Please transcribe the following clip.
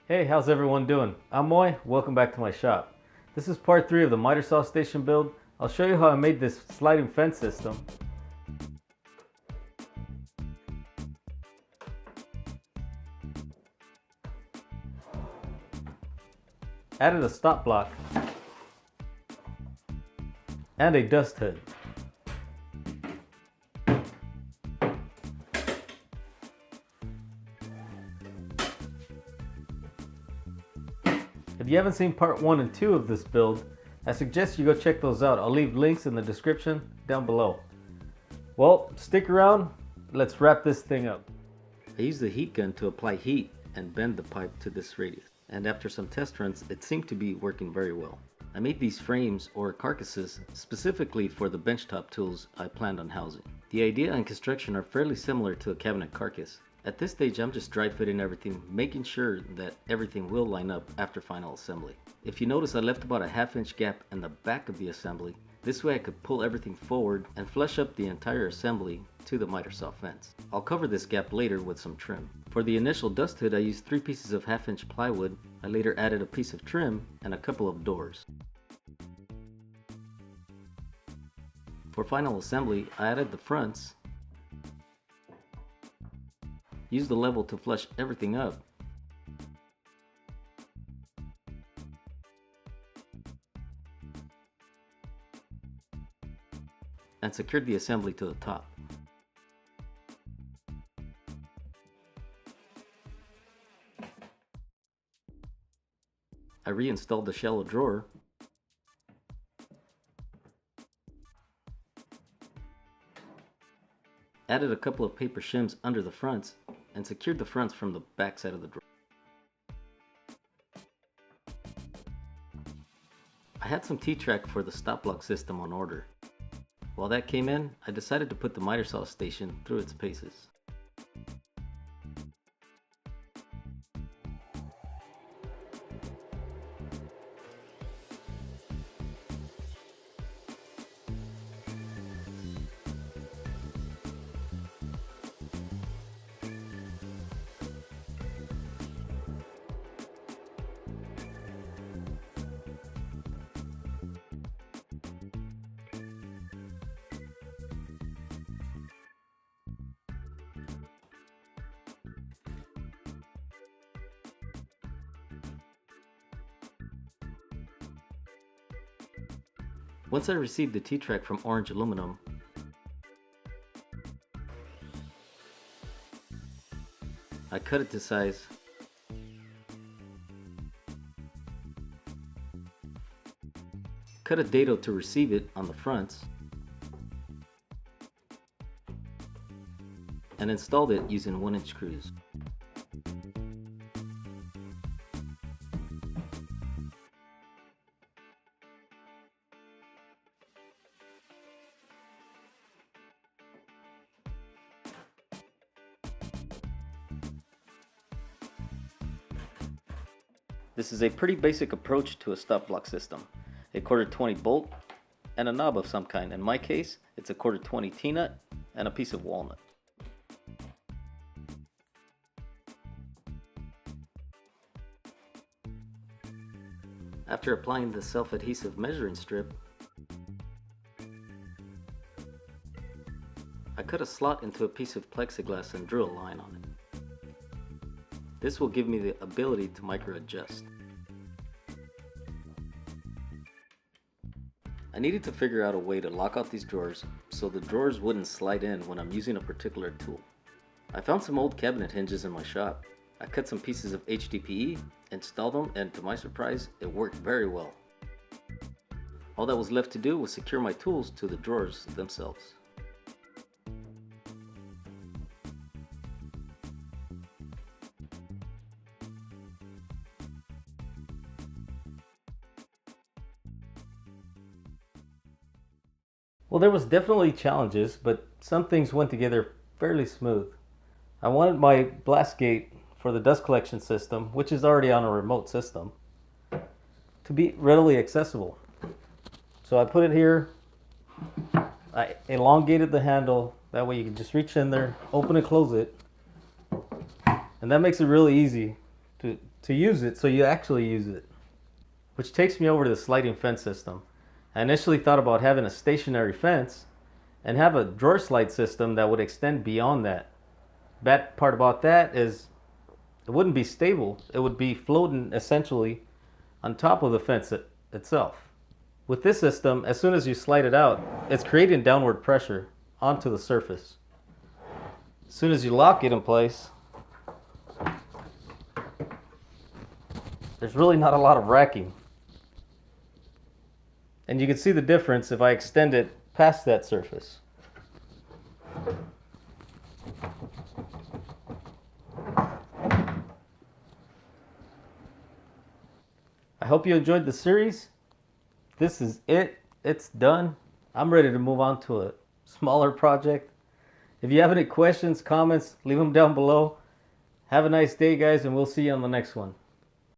Hey, how's everyone doing? I'm Moy, welcome back to my shop. This is part 3 of the miter saw station build. I'll show you how I made this sliding fence system. Added a stop block and a dust hood. If you haven't seen part 1 and 2 of this build, I suggest you go check those out. I'll leave links in the description down below. Well, stick around, let's wrap this thing up. I used the heat gun to apply heat and bend the pipe to this radius. And after some test runs, it seemed to be working very well. I made these frames or carcasses specifically for the benchtop tools I planned on housing. The idea and construction are fairly similar to a cabinet carcass. At this stage, I'm just dry fitting everything, making sure that everything will line up after final assembly. If you notice, I left about a ½ inch gap in the back of the assembly. This way I could pull everything forward and flush up the entire assembly to the miter saw fence. I'll cover this gap later with some trim. For the initial dust hood, I used 3 pieces of ½ inch plywood. I later added a piece of trim and a couple of doors. For final assembly, I added the fronts, used the level to flush everything up, and secured the assembly to the top. I reinstalled the shallow drawer, added a couple of paper shims under the fronts, and secured the fronts from the back side of the drawer. I had some T-track for the stop block system on order. While that came in, I decided to put the miter saw station through its paces. Once I received the T-track from Orange Aluminum, I cut it to size, cut a dado to receive it on the fronts, and installed it using 1-inch screws. This is a pretty basic approach to a stop block system. A 1/4-20 bolt and a knob of some kind. In my case, it's a 1/4-20 T-nut and a piece of walnut. After applying the self-adhesive measuring strip, I cut a slot into a piece of plexiglass and drew a line on it. This will give me the ability to micro-adjust. I needed to figure out a way to lock out these drawers so the drawers wouldn't slide in when I'm using a particular tool. I found some old cabinet hinges in my shop. I cut some pieces of HDPE, installed them, and to my surprise, it worked very well. All that was left to do was secure my tools to the drawers themselves. Well, there was definitely challenges, but some things went together fairly smooth. I wanted my blast gate for the dust collection system, which is already on a remote system, to be readily accessible. So I put it here, I elongated the handle, that way you can just reach in there, open and close it, and that makes it really easy to use it so you actually use it. Which takes me over to the sliding fence system. I initially thought about having a stationary fence and have a drawer slide system that would extend beyond that. Bad part about that is it wouldn't be stable. It would be floating essentially on top of the fence itself. With this system, as soon as you slide it out, it's creating downward pressure onto the surface. As soon as you lock it in place, there's really not a lot of racking. And you can see the difference if I extend it past that surface. I hope you enjoyed the series. This is it. It's done. I'm ready to move on to a smaller project. If you have any questions, comments, leave them down below. Have a nice day, guys, and we'll see you on the next one.